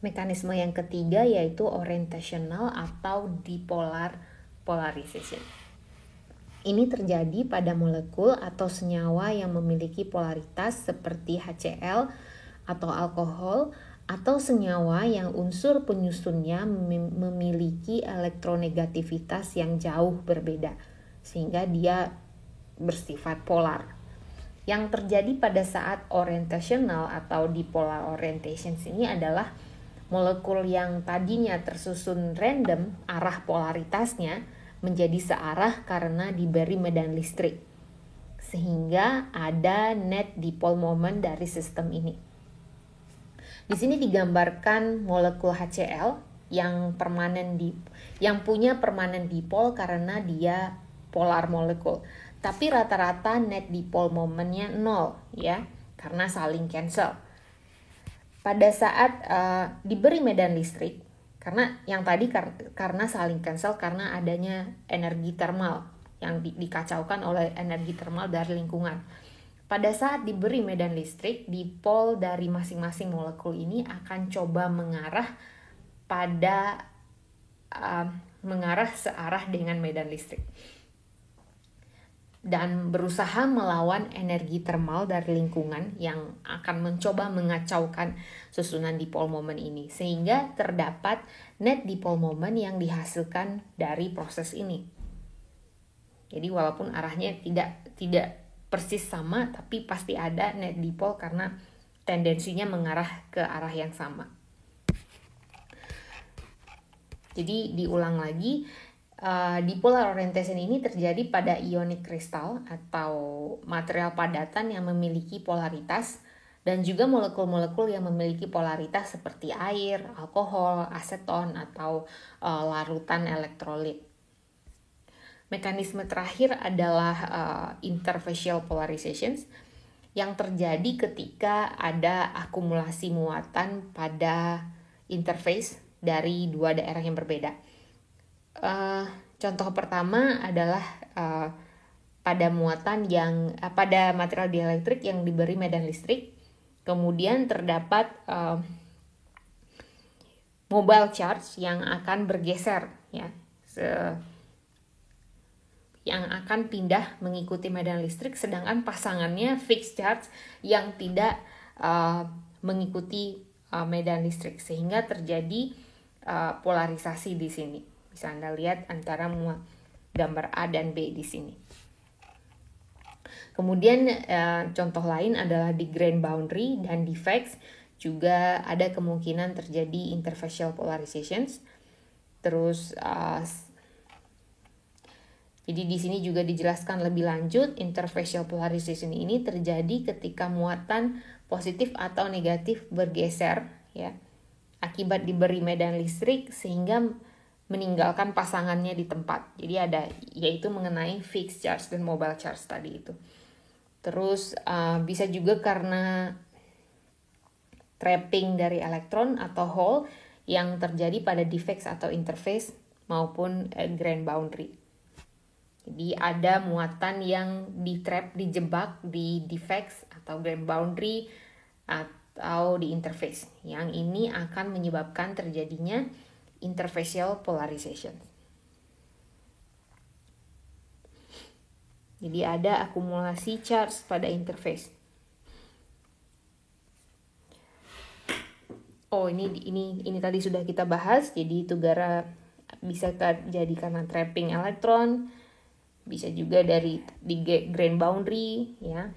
Mekanisme yang ketiga yaitu orientational atau dipolar polarization. Ini terjadi pada molekul atau senyawa yang memiliki polaritas seperti HCl atau alkohol, atau senyawa yang unsur penyusunnya memiliki elektronegativitas yang jauh berbeda, sehingga dia bersifat polar. Yang terjadi pada saat orientational atau dipolar orientation ini adalah molekul yang tadinya tersusun random arah polaritasnya menjadi searah karena diberi medan listrik, sehingga ada net dipole moment dari sistem ini. Di sini digambarkan molekul HCl yang punya permanen dipole karena dia polar molekul. Tapi rata-rata net dipole momentnya 0 ya, karena saling cancel. Pada saat diberi medan listrik, karena yang tadi karena saling cancel karena adanya energi termal yang dikacaukan oleh energi termal dari lingkungan. Pada saat diberi medan listrik, dipol dari masing-masing molekul ini akan coba mengarah searah dengan medan listrik dan berusaha melawan energi termal dari lingkungan yang akan mencoba mengacaukan susunan dipole moment ini, sehingga terdapat net dipole moment yang dihasilkan dari proses ini. Jadi walaupun arahnya tidak persis sama, tapi pasti ada net dipole karena tendensinya mengarah ke arah yang sama. Jadi diulang lagi, dipolar orientation ini terjadi pada ionic crystal atau material padatan yang memiliki polaritas, dan juga molekul-molekul yang memiliki polaritas seperti air, alkohol, aseton, atau larutan elektrolit. Mekanisme terakhir adalah interfacial polarizations yang terjadi ketika ada akumulasi muatan pada interface dari dua daerah yang berbeda. Contoh pertama adalah pada material dielektrik yang diberi medan listrik, kemudian terdapat mobile charge yang akan bergeser ya, yang akan pindah mengikuti medan listrik, sedangkan pasangannya fixed charge yang tidak mengikuti medan listrik, sehingga terjadi polarisasi di sini. Bisa Anda lihat antara gambar A dan B di sini. Kemudian contoh lain adalah di grain boundary dan defects juga ada kemungkinan terjadi interfacial polarizations. Terus jadi di sini juga dijelaskan lebih lanjut, interfacial polarization ini terjadi ketika muatan positif atau negatif bergeser ya, akibat diberi medan listrik sehingga meninggalkan pasangannya di tempat. Jadi ada yaitu mengenai fixed charge dan mobile charge tadi itu. Terus bisa juga karena trapping dari elektron atau hole yang terjadi pada defects atau interface maupun grain boundary. Jadi ada muatan yang dijebak di defects atau grain boundary atau di interface. Yang ini akan menyebabkan terjadinya interfacial polarization. Jadi ada akumulasi charge pada interface. Oh, ini tadi sudah kita bahas. Jadi itu bisa terjadi karena trapping elektron, bisa juga di grain boundary ya.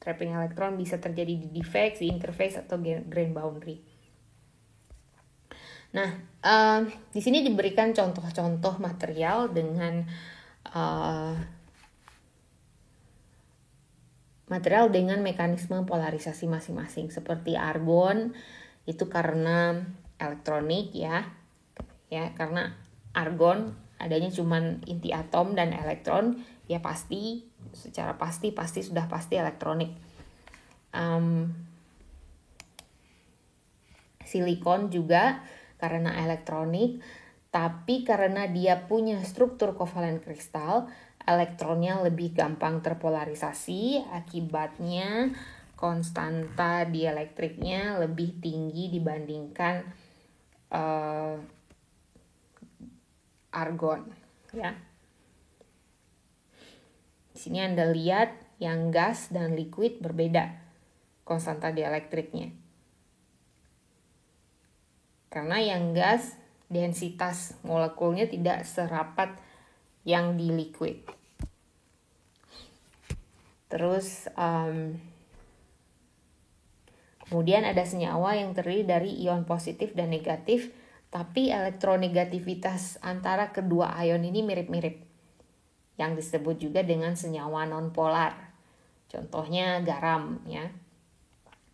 Trapping elektron bisa terjadi di defects, di interface atau grain boundary. Nah, di sini diberikan contoh-contoh material dengan mekanisme polarisasi masing-masing, seperti argon itu karena elektronik ya, karena argon adanya cuman inti atom dan elektron, ya secara pasti sudah pasti elektronik. Silikon juga karena elektronik, tapi karena dia punya struktur kovalen kristal, elektronnya lebih gampang terpolarisasi, akibatnya konstanta dielektriknya lebih tinggi dibandingkan argon, ya. Di sini Anda lihat yang gas dan liquid berbeda konstanta dielektriknya. Karena yang gas densitas molekulnya tidak serapat yang di liquid. Terus kemudian ada senyawa yang terdiri dari ion positif dan negatif, tapi elektronegativitas antara kedua ion ini mirip-mirip, yang disebut juga dengan senyawa nonpolar. Contohnya garam, ya.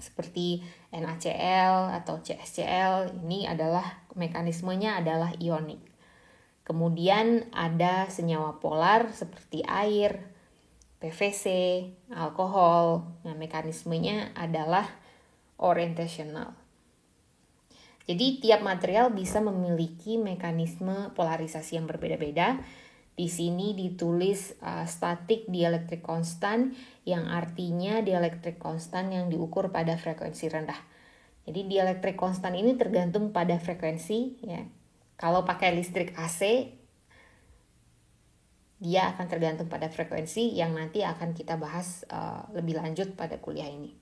Seperti NaCl atau CsCl, ini adalah mekanismenya adalah ionik. Kemudian ada senyawa polar seperti air, PVC, alkohol. Nah, mekanismenya adalah orientational. Jadi tiap material bisa memiliki mekanisme polarisasi yang berbeda-beda. Di sini ditulis static dielectric constant, yang artinya dielectric constant yang diukur pada frekuensi rendah. Jadi dielectric constant ini tergantung pada frekuensi, ya. Kalau pakai listrik AC, dia akan tergantung pada frekuensi yang nanti akan kita bahas lebih lanjut pada kuliah ini.